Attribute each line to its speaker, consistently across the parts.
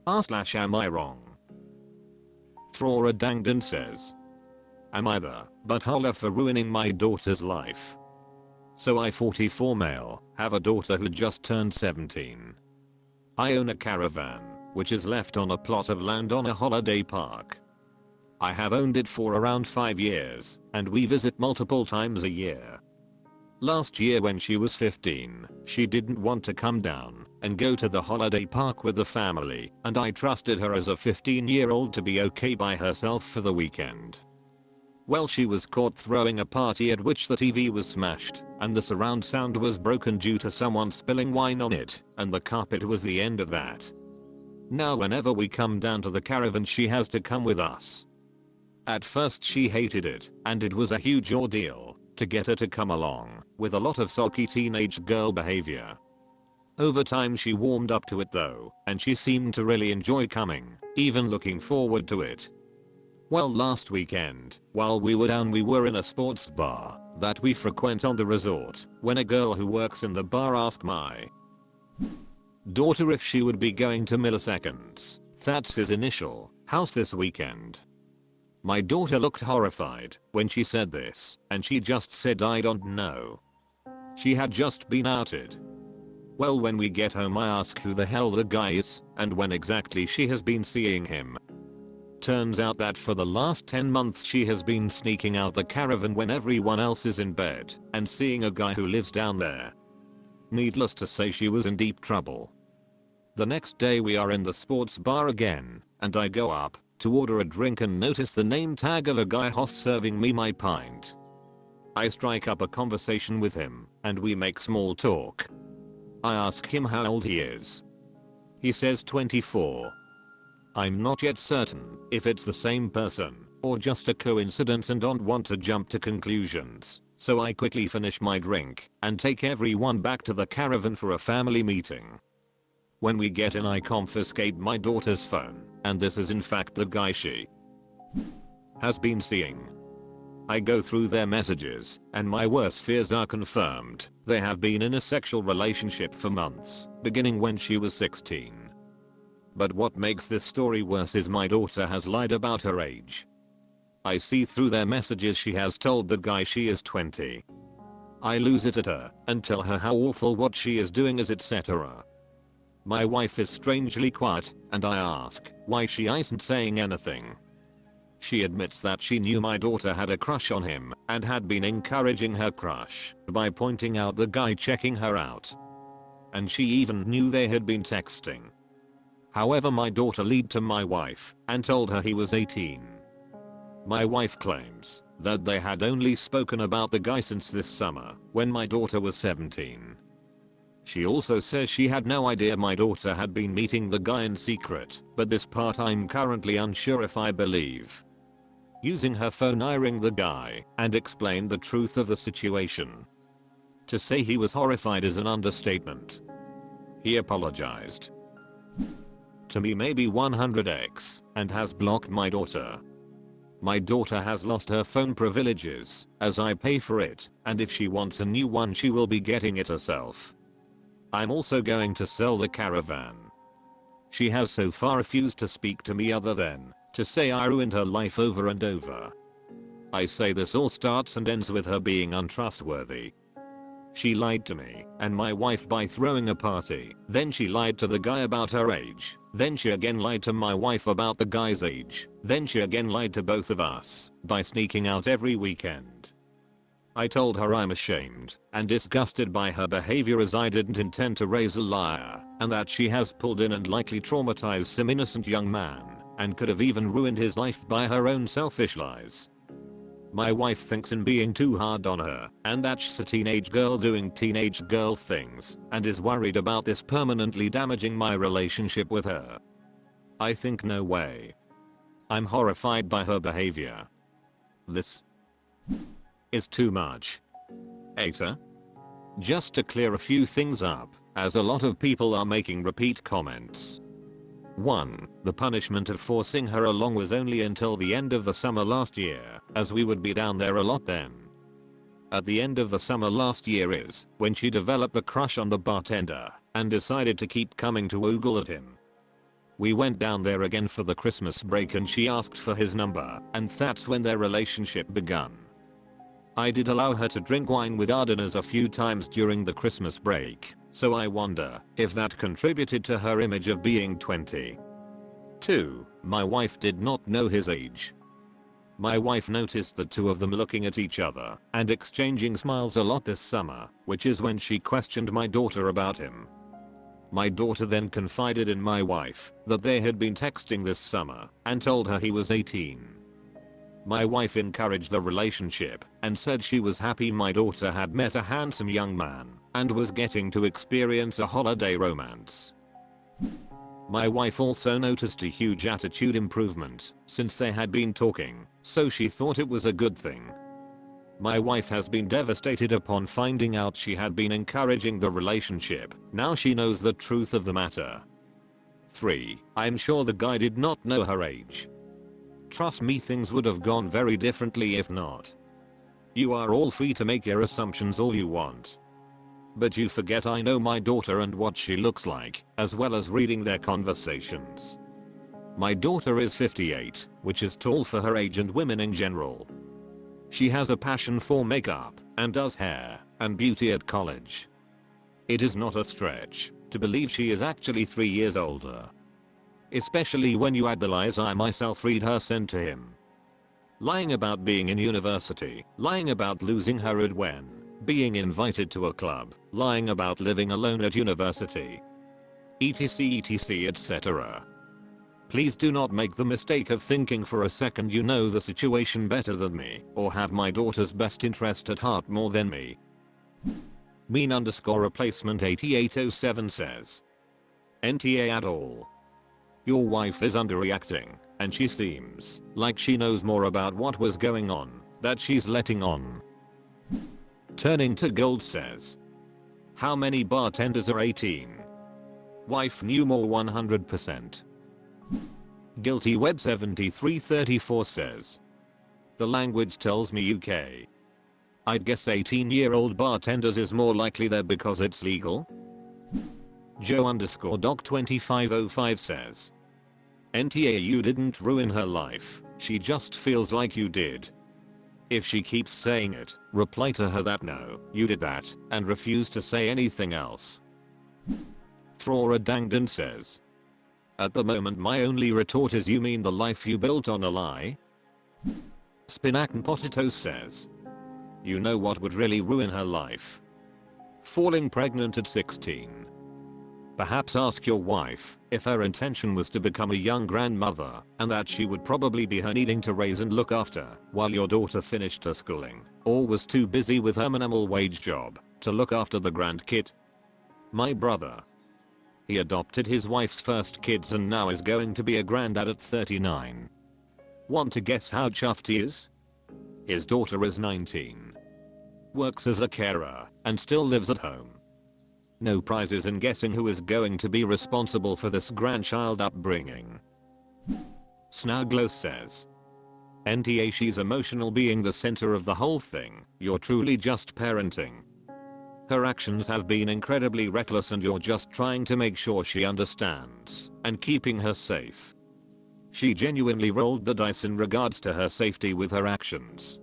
Speaker 1: Am I wrong? Throra Dangdon says, am I the buttholer for ruining my daughter's life? So I 44 male, have a daughter who just turned 17. I own a caravan, which is left on a plot of land on a holiday park. I have owned it for around 5 years, and we visit multiple times a year. Last year when she was 15, she didn't want to come down and go to the holiday park with the family, and I trusted her as a 15-year-old to be okay by herself for the weekend. Well, she was caught throwing a party at which the TV was smashed, and the surround sound was broken due to someone spilling wine on it, and the carpet was the end of that. Now whenever we come down to the caravan she has to come with us. At first she hated it, and it was a huge ordeal to get her to come along, with a lot of sulky teenage girl behavior. Over time she warmed up to it though, and she seemed to really enjoy coming, even looking forward to it. Well, last weekend, while we were down, we were in a sports bar that we frequent on the resort, when a girl who works in the bar asked my daughter if she would be going to Milliseconds, that's his initial, house this weekend. My daughter looked horrified when she said this, and she just said I don't know. She had just been outed. Well, when we get home I ask who the hell the guy is, and when exactly she has been seeing him. Turns out that for the last 10 months she has been sneaking out the caravan when everyone else is in bed, and seeing a guy who lives down there. Needless to say she was in deep trouble. The next day we are in the sports bar again, and I go up to order a drink and notice the name tag of a guy host serving me my pint. I strike up a conversation with him, and we make small talk. I ask him how old he is. He says 24. I'm not yet certain if it's the same person or just a coincidence and don't want to jump to conclusions, so I quickly finish my drink and take everyone back to the caravan for a family meeting. When we get in I confiscate my daughter's phone, and this is in fact the guy she has been seeing. I go through their messages, and my worst fears are confirmed. They have been in a sexual relationship for months, beginning when she was 16. But what makes this story worse is my daughter has lied about her age. I see through their messages she has told the guy she is 20. I lose it at her and tell her how awful what she is doing is, etc. My wife is strangely quiet, and I ask why she isn't saying anything. She admits that she knew my daughter had a crush on him and had been encouraging her crush by pointing out the guy checking her out. And she even knew they had been texting. However, my daughter lied to my wife and told her he was 18. My wife claims that they had only spoken about the guy since this summer when my daughter was 17. She also says she had no idea my daughter had been meeting the guy in secret, but this part I'm currently unsure if I believe. Using her phone I ring the guy and explained the truth of the situation. To say he was horrified is an understatement. He apologized to me maybe 100x and has blocked my daughter. My daughter has lost her phone privileges as I pay for it, and if she wants a new one she will be getting it herself. I'm also going to sell the caravan. She has so far refused to speak to me other than to say I ruined her life over and over. I say this all starts and ends with her being untrustworthy. She lied to me and my wife by throwing a party, then she lied to the guy about her age, then she again lied to my wife about the guy's age, then she again lied to both of us by sneaking out every weekend. I told her I'm ashamed and disgusted by her behavior as I didn't intend to raise a liar, and that she has pulled in and likely traumatized some innocent young man and could have even ruined his life by her own selfish lies. My wife thinks I'm being too hard on her and that she's a teenage girl doing teenage girl things and is worried about this permanently damaging my relationship with her. I think no way. I'm horrified by her behavior. This is too much. AITA? Just to clear a few things up, as a lot of people are making repeat comments. 1. The punishment of forcing her along was only until the end of the summer last year, as we would be down there a lot then. At the end of the summer last year is when she developed the crush on the bartender and decided to keep coming to ogle at him. We went down there again for the Christmas break and she asked for his number, and that's when their relationship begun. I did allow her to drink wine with our dinners a few times during the Christmas break, so I wonder if that contributed to her image of being 20. 2. My wife did not know his age. My wife noticed the two of them looking at each other and exchanging smiles a lot this summer, which is when she questioned my daughter about him. My daughter then confided in my wife that they had been texting this summer and told her he was 18. My wife encouraged the relationship and said she was happy my daughter had met a handsome young man and was getting to experience a holiday romance. My wife also noticed a huge attitude improvement since they had been talking, so she thought it was a good thing. My wife has been devastated upon finding out she had been encouraging the relationship. Now she knows the truth of the matter. 3. I'm sure the guy did not know her age. Trust me, things would have gone very differently if not. You are all free to make your assumptions all you want. But you forget I know my daughter and what she looks like, as well as reading their conversations. My daughter is 58, which is tall for her age and women in general. She has a passion for makeup and does hair and beauty at college. It is not a stretch to believe she is actually 3 years older. Especially when you add the lies I myself read her sent to him. Lying about being in university, lying about losing her ad when being invited to a club, lying about living alone at university, etc etc. Please do not make the mistake of thinking for a second you know the situation better than me or have my daughter's best interest at heart more than me. Mean_replacement 8807 says, NTA at all. Your wife is underreacting and she seems like she knows more about what was going on that she's letting on. Turning to Gold says, how many bartenders are 18? Wife knew more 100%. Guilty Web 7334 says, the language tells me UK. I'd guess 18-year-old bartenders is more likely there because it's legal. Joe_doc 2505 says, NTA, you didn't ruin her life, she just feels like you did. If she keeps saying it, reply to her that no, you did that, and refuse to say anything else. Throra Dangdon says, at the moment my only retort is you mean the life you built on a lie? Spinac and Potatoes says, you know what would really ruin her life? Falling pregnant at 16. Perhaps ask your wife if her intention was to become a young grandmother and that she would probably be her needing to raise and look after while your daughter finished her schooling or was too busy with her minimal wage job to look after the grandkid. My brother. He adopted his wife's first kids and now is going to be a granddad at 39. Want to guess how chuffed he is? His daughter is 19. Works as a carer and still lives at home. No prizes in guessing who is going to be responsible for this grandchild upbringing. Snaglos says, NTA, she's emotional being the center of the whole thing, you're truly just parenting. Her actions have been incredibly reckless and you're just trying to make sure she understands and keeping her safe. She genuinely rolled the dice in regards to her safety with her actions.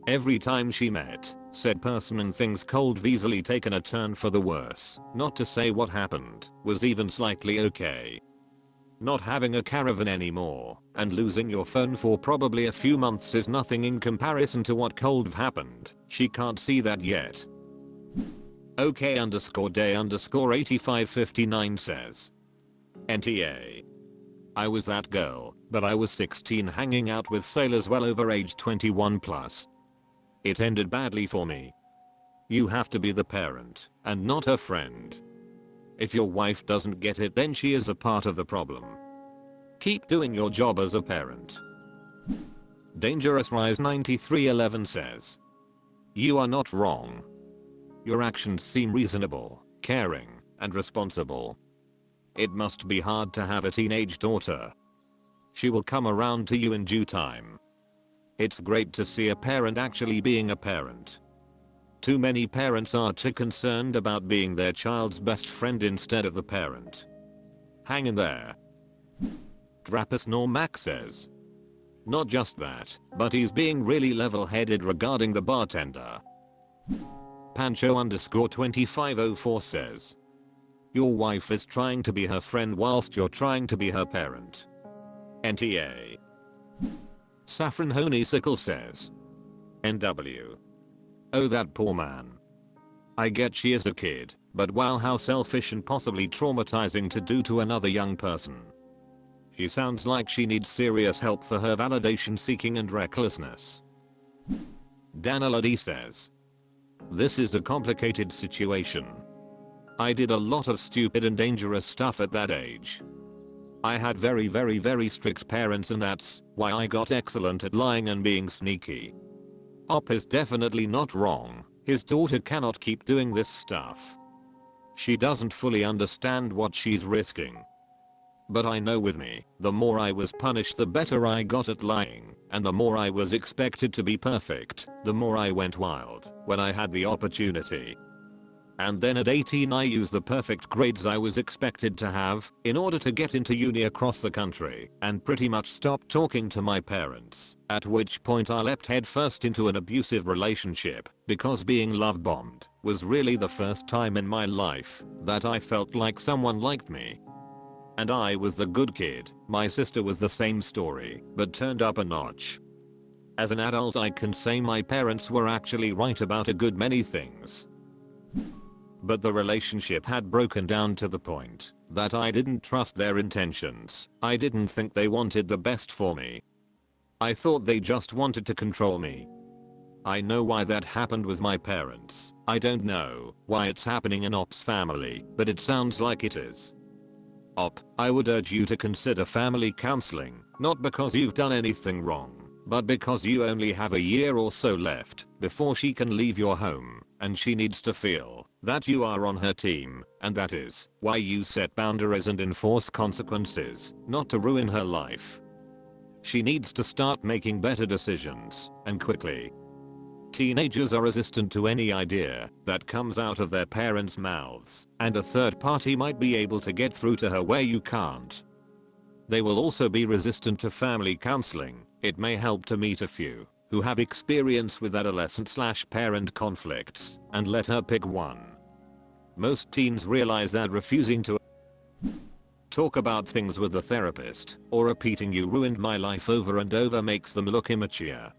Speaker 1: Every time she met said person and things cold have easily taken a turn for the worse, not to say what happened was even slightly okay. Not having a caravan anymore and losing your phone for probably a few months is nothing in comparison to what cold have happened. She can't see that yet. OK_day_8559 says, NTA. I was that girl, but I was 16 hanging out with sailors well over age 21 plus. It ended badly for me. You have to be the parent and not her friend. If your wife doesn't get it, then she is a part of the problem. Keep doing your job as a parent. Dangerous Rise 9311 says, you are not wrong. Your actions seem reasonable, caring, and responsible. It must be hard to have a teenage daughter. She will come around to you in due time. It's great to see a parent actually being a parent. Too many parents are too concerned about being their child's best friend instead of the parent. Hang in there. Drapus nor Mac says. Not just that, but he's being really level-headed regarding the bartender. Pancho_2504 says. Your wife is trying to be her friend whilst you're trying to be her parent. NTA. Saffron Honeysickle says. NW. Oh, that poor man. I get she is a kid, but wow, how selfish and possibly traumatizing to do to another young person. She sounds like she needs serious help for her validation seeking and recklessness. Danila D says. This is a complicated situation. I did a lot of stupid and dangerous stuff at that age. I had very strict parents, and that's why I got excellent at lying and being sneaky. Op is definitely not wrong. His daughter cannot keep doing this stuff. She doesn't fully understand what she's risking. But I know with me, the more I was punished the better I got at lying, and the more I was expected to be perfect, the more I went wild when I had the opportunity. And then at 18 I used the perfect grades I was expected to have in order to get into uni across the country and pretty much stopped talking to my parents, at which point I leapt headfirst into an abusive relationship because being love bombed was really the first time in my life that I felt like someone liked me. And I was the good kid. My sister was the same story, but turned up a notch. As an adult I can say my parents were actually right about a good many things. But the relationship had broken down to the point that I didn't trust their intentions. I didn't think they wanted the best for me. I thought they just wanted to control me. I know why that happened with my parents. I don't know why it's happening in Op's family, but it sounds like it is. Op, I would urge you to consider family counseling, not because you've done anything wrong, but because you only have a year or so left before she can leave your home, and she needs to feel that you are on her team, and that is why you set boundaries and enforce consequences, not to ruin her life. She needs to start making better decisions, and quickly. Teenagers are resistant to any idea that comes out of their parents' mouths, and a third party might be able to get through to her where you can't. They will also be resistant to family counseling. It may help to meet a few who have experience with adolescent/parent conflicts and let her pick one. Most teens realize that refusing to talk about things with a therapist or repeating "you ruined my life" over and over makes them look immature.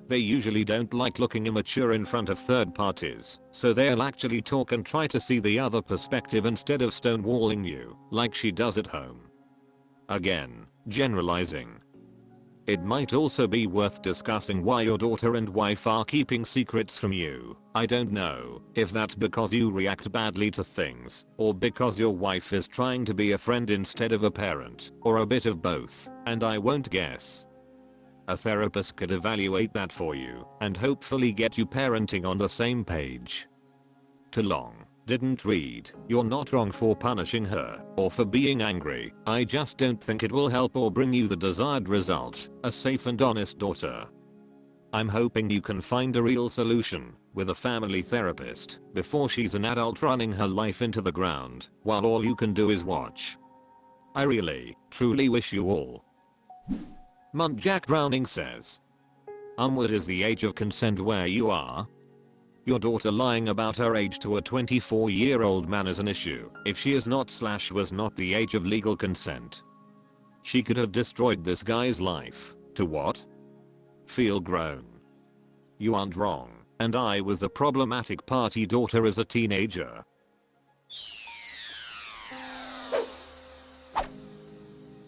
Speaker 1: They usually don't like looking immature in front of third parties, so they'll actually talk and try to see the other perspective instead of stonewalling you like she does at home. Again, generalizing. It might also be worth discussing why your daughter and wife are keeping secrets from you. I don't know if that's because you react badly to things, or because your wife is trying to be a friend instead of a parent, or a bit of both, and I won't guess. A therapist could evaluate that for you and hopefully get you parenting on the same page. Too long. Didn't read. You're not wrong for punishing her or for being angry. I just don't think it will help or bring you the desired result, a safe and honest daughter. I'm hoping you can find a real solution with a family therapist before she's an adult running her life into the ground while all you can do is watch. I really, truly wish you all. Muntjack Drowning says. What is the age of consent where you are? Your daughter lying about her age to a 24-year-old man is an issue if she is not/was not the age of legal consent. She could have destroyed this guy's life. To what? Feel grown. You aren't wrong, and I was the problematic party daughter as a teenager.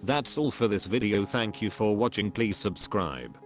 Speaker 1: That's all for this video. Thank you for watching. Please subscribe.